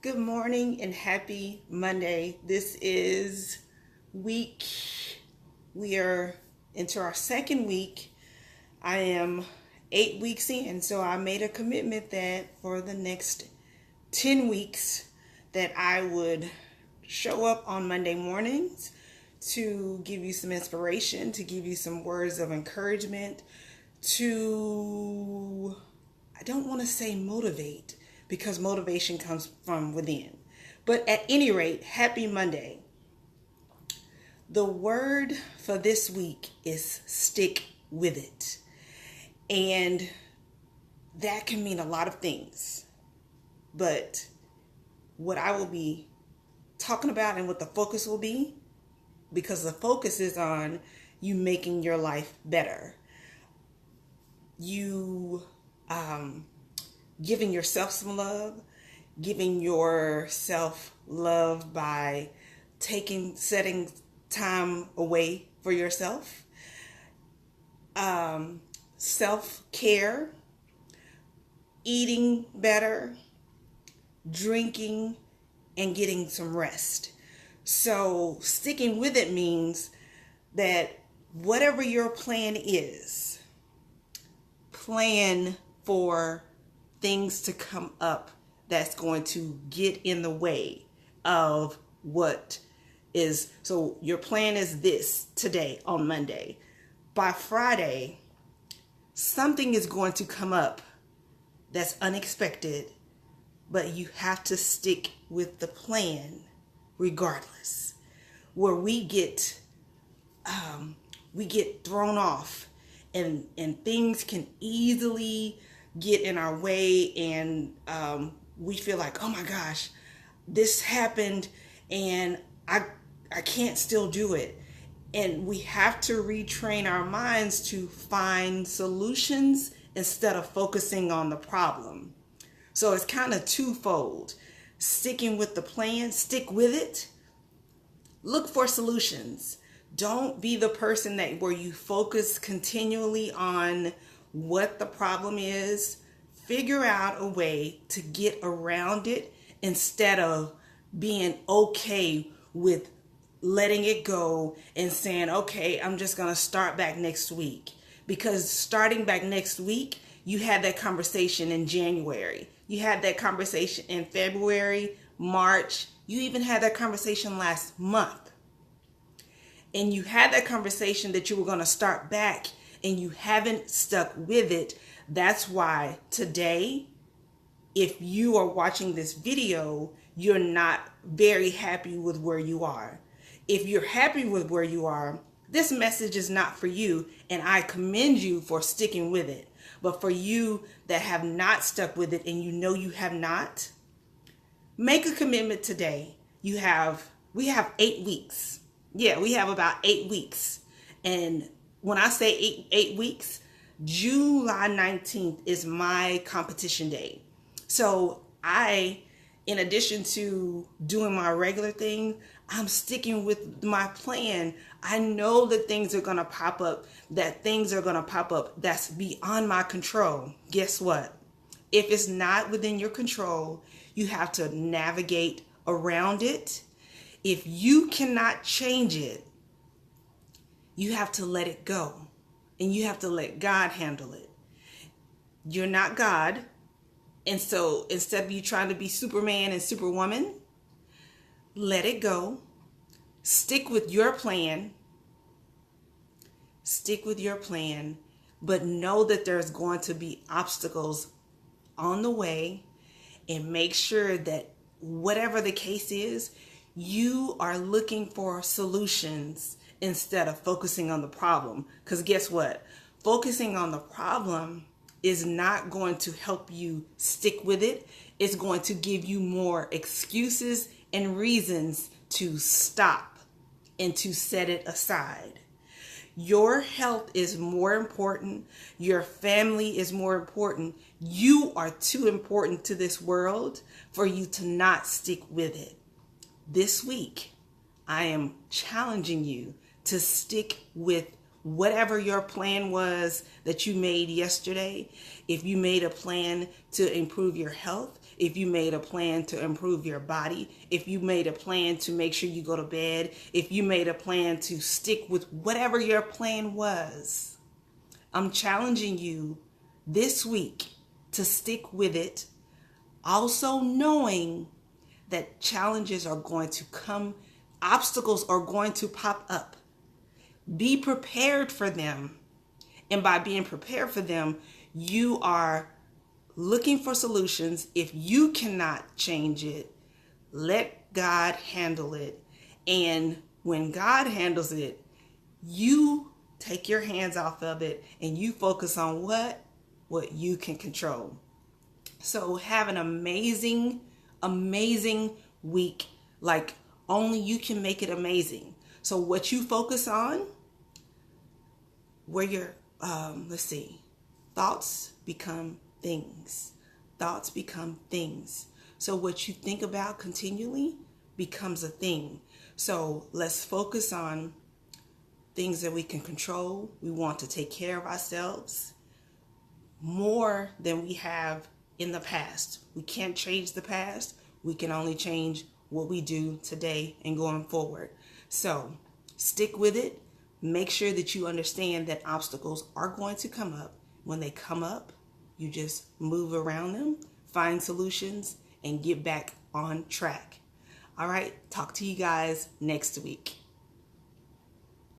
Good morning and happy Monday. This is we are into our second week. I am 8 weeks in, so I made a commitment that for the next 10 weeks that I would show up on Monday mornings to give you some inspiration, to give you some words of encouragement, I don't want to say motivate, because motivation comes from within. But at any rate, happy Monday. The word for this week is stick with it. And that can mean a lot of things. But what I will be talking about and what the focus will be, because the focus is on you making your life better. You giving yourself some love, giving yourself love by setting time away for yourself, self-care, eating better, drinking, and getting some rest. So sticking with it means that whatever your plan is, plan for things to come up that's going to get in the way of what is. So your plan is this today on Monday. By Friday, something is going to come up that's unexpected, but you have to stick with the plan regardless. Where we get thrown off, and things can easily get in our way, and we feel like, oh my gosh, this happened and I can't still do it. And we have to retrain our minds to find solutions instead of focusing on the problem. So it's kind of twofold. Sticking with the plan, stick with it. Look for solutions. Don't be the person where you focus continually on what the problem is. Figure out a way to get around it instead of being okay with letting it go and saying, okay, I'm just going to start back next week. Because starting back next week, you had that conversation in January. You had that conversation in February, March. You even had that conversation last month. And you had that conversation that you were going to start back, and you haven't stuck with it. That's why today, if you are watching this video, you're not very happy with where you are. If you're happy with where you are, this message is not for you, and I commend you for sticking with it. But for you that have not stuck with it, and you know you have not, make a commitment today. We have 8 weeks. Yeah, we have about 8 weeks. And when I say eight weeks, July 19th is my competition day. So in addition to doing my regular thing, I'm sticking with my plan. I know that things are going to pop up, that's beyond my control. Guess what? If it's not within your control, you have to navigate around it. If you cannot change it, you have to let it go, and you have to let God handle it. You're not God. And so instead of you trying to be Superman and Superwoman, let it go. Stick with your plan. But know that there's going to be obstacles on the way, and make sure that whatever the case is, you are looking for solutions instead of focusing on the problem. Because guess what? Focusing on the problem is not going to help you stick with it. It's going to give you more excuses and reasons to stop and to set it aside. Your health is more important. Your family is more important. You are too important to this world for you to not stick with it. This week, I am challenging you to stick with whatever your plan was that you made yesterday. If you made a plan to improve your health, if you made a plan to improve your body, if you made a plan to make sure you go to bed, if you made a plan to stick with whatever your plan was, I'm challenging you this week to stick with it. Also knowing that challenges are going to come, obstacles are going to pop up. Be prepared for them. And by being prepared for them, you are looking for solutions. If you cannot change it, let God handle it. And when God handles it, you take your hands off of it and you focus on what you can control. So have an amazing, amazing week. Like only you can make it amazing. So what you focus on, where your thoughts become things. Thoughts become things. So what you think about continually becomes a thing. So let's focus on things that we can control. We want to take care of ourselves more than we have in the past. We can't change the past. We can only change what we do today and going forward. So stick with it. Make sure that you understand that obstacles are going to come up. When they come up, you just move around them, find solutions, and get back on track. All right, talk to you guys next week.